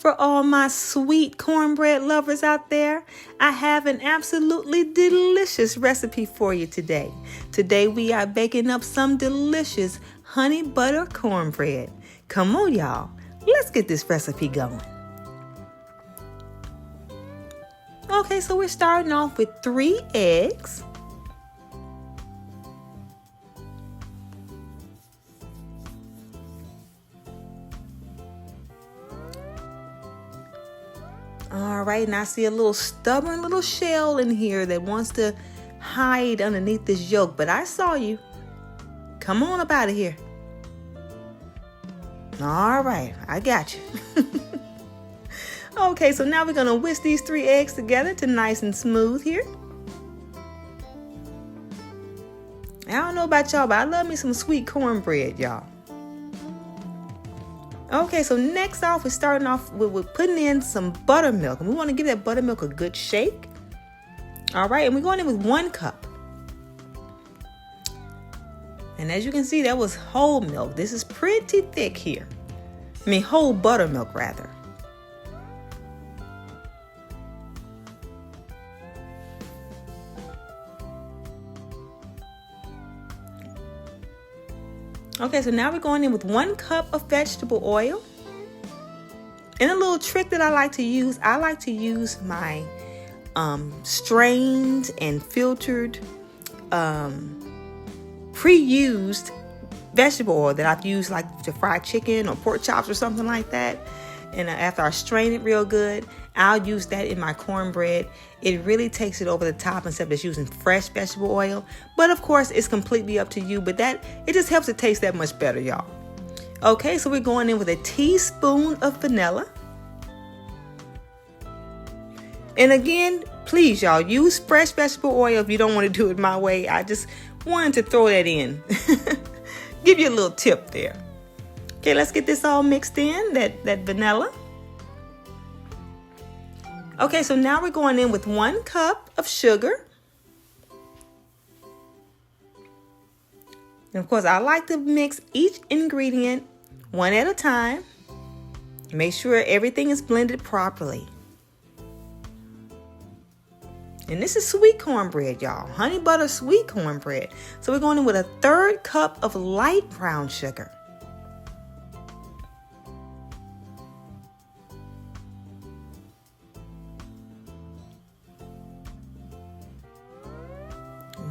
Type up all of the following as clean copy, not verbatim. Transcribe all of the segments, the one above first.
for all my sweet cornbread lovers out there. I have an absolutely delicious recipe for you today. Today we are baking up some delicious honey butter cornbread. Come on, y'all. Let's get this recipe going. Okay, so we're starting off with 3 eggs. All right, and I see a little stubborn little shell in here that wants to hide underneath this yolk, but I saw you. Come on up out of here. All right, I got you. Okay, so now we're going to whisk these 3 eggs together to nice and smooth here. I don't know about y'all, but I love me some sweet cornbread, y'all. Okay, so next off, we're starting off with putting in some buttermilk. And we want to give that buttermilk a good shake. All right, and we're going in with 1 cup. And as you can see, that was whole milk. This is pretty thick here. I mean, whole buttermilk, rather. Okay, so now we're going in with 1 cup of vegetable oil. And a little trick that I like to use my strained and filtered pre-used vegetable oil that I've used like to fry chicken or pork chops or something like that. And after I strain it real good, I'll use that in my cornbread. It really takes it over the top instead of just using fresh vegetable oil. But of course, it's completely up to you. But it just helps it taste that much better, y'all. Okay, so we're going in with a teaspoon of vanilla. And again, please, y'all, use fresh vegetable oil if you don't want to do it my way. I just wanted to throw that in. Give you a little tip there. Okay, let's get this all mixed in, that vanilla. Okay, so now we're going in with 1 cup of sugar. And of course, I like to mix each ingredient one at a time. Make sure everything is blended properly. And this is sweet cornbread, y'all. Honey butter sweet cornbread. So we're going in with a 1/3 cup of light brown sugar.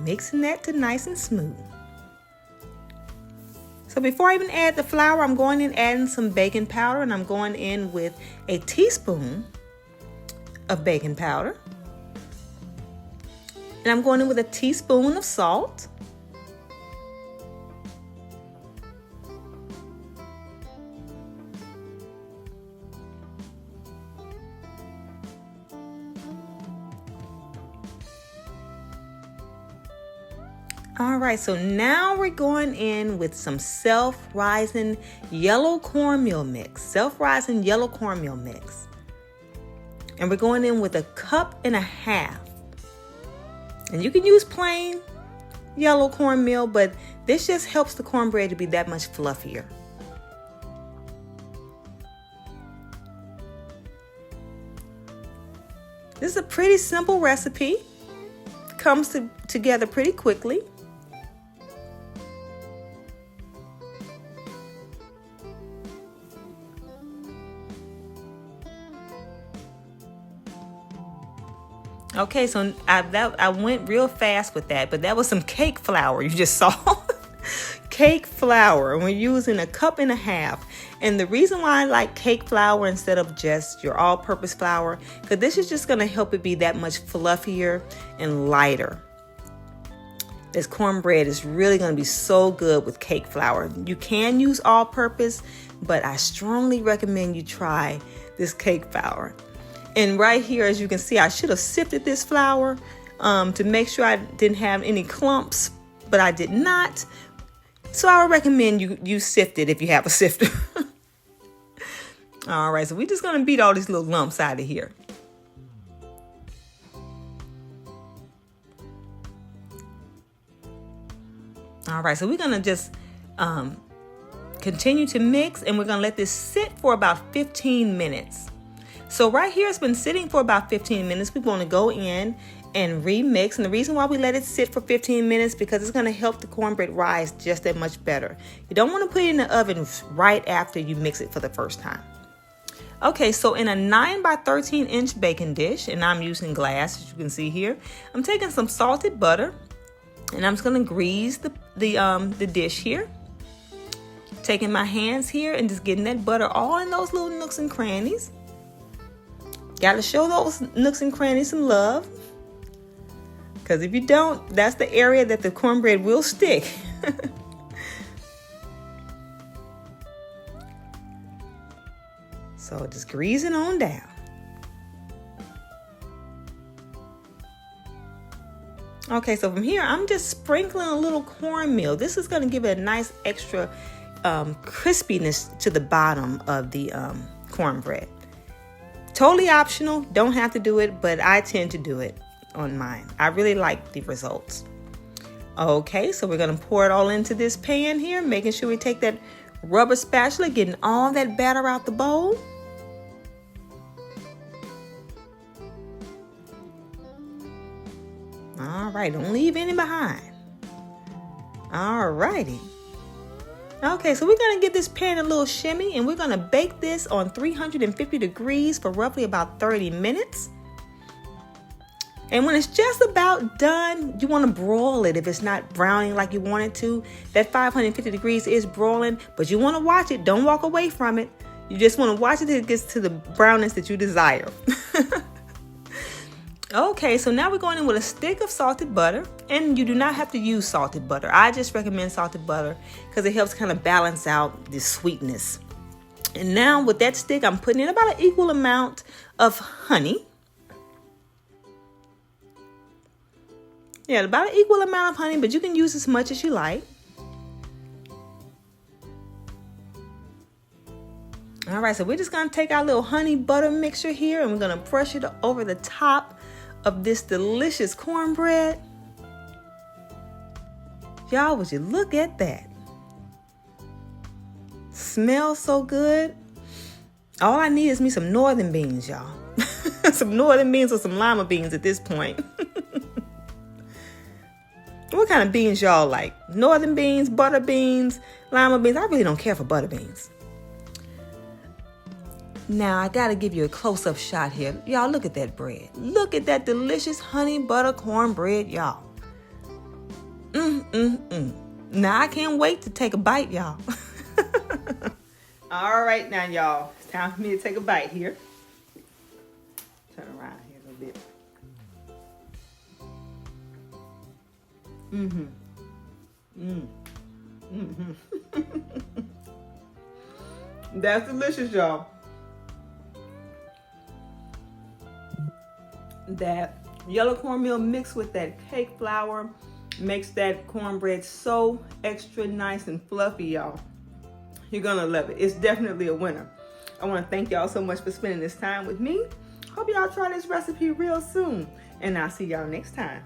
Mixing that to nice and smooth. So before I even add the flour, I'm going in adding some baking powder, and I'm going in with a teaspoon of baking powder. And I'm going in with a teaspoon of salt. All right, so now we're going in with some self-rising yellow cornmeal mix. Self-rising yellow cornmeal mix. And we're going in with 1.5 cups. And you can use plain yellow cornmeal, but this just helps the cornbread to be that much fluffier. This is a pretty simple recipe. Comes together pretty quickly. Okay, so I went real fast with that, but that was some cake flour you just saw. Cake flour, and we're using 1.5 cups. And the reason why I like cake flour instead of just your all-purpose flour, because this is just going to help it be that much fluffier and lighter. This cornbread is really going to be so good with cake flour. You can use all-purpose, but I strongly recommend you try this cake flour. And right here, as you can see, I should have sifted this flour to make sure I didn't have any clumps, but I did not. So I would recommend you sift it if you have a sifter. All right, so we're just going to beat all these little lumps out of here. All right, so we're going to just continue to mix, and we're going to let this sit for about 15 minutes. So right here, it's been sitting for about 15 minutes. We want to go in and remix. And the reason why we let it sit for 15 minutes, because it's going to help the cornbread rise just that much better. You don't want to put it in the oven right after you mix it for the first time. Okay, so in a 9 by 13 inch baking dish, and I'm using glass, as you can see here, I'm taking some salted butter, and I'm just going to grease the dish here. Taking my hands here and just getting that butter all in those little nooks and crannies. Got to show those nooks and crannies some love. Because if you don't, that's the area that the cornbread will stick. So just grease it on down. Okay, so from here, I'm just sprinkling a little cornmeal. This is going to give it a nice extra crispiness to the bottom of the cornbread. Totally optional, don't have to do it, but I tend to do it on mine. I really like the results. Okay, so we're gonna pour it all into this pan here, making sure we take that rubber spatula, getting all that batter out the bowl. All right, don't leave any behind. All righty. Okay, so we're gonna get this pan a little shimmy, and we're gonna bake this on 350 degrees for roughly about 30 minutes. And when it's just about done, you wanna broil it if it's not browning like you want it to. That 550 degrees is broiling, but you wanna watch it, don't walk away from it. You just wanna watch it till it gets to the brownness that you desire. Okay, so now we're going in with a stick of salted butter, and you do not have to use salted butter. I just recommend salted butter because it helps kind of balance out the sweetness. And now with that stick, I'm putting in about an equal amount of honey. Yeah, about an equal amount of honey, but you can use as much as you like. All right, so we're just gonna take our little honey butter mixture here, and we're gonna brush it over the top of this delicious cornbread. Y'all, would you look at that? Smells so good. All I need is me some northern beans, y'all. Some northern beans or some lima beans at this point. What kind of beans y'all like? Northern beans, butter beans, lima beans? I really don't care for butter beans. Now, I gotta give you a close-up shot here. Y'all, look at that bread. Look at that delicious honey butter cornbread, y'all. Now, I can't wait to take a bite, y'all. All right, now, y'all. It's time for me to take a bite here. Turn around here a little bit. That's delicious, y'all. That yellow cornmeal mixed with that cake flour makes that cornbread so extra nice and fluffy, y'all. You're gonna love it. It's definitely a winner. I want to thank y'all so much for spending this time with me. Hope y'all try this recipe real soon, and I'll see y'all next time.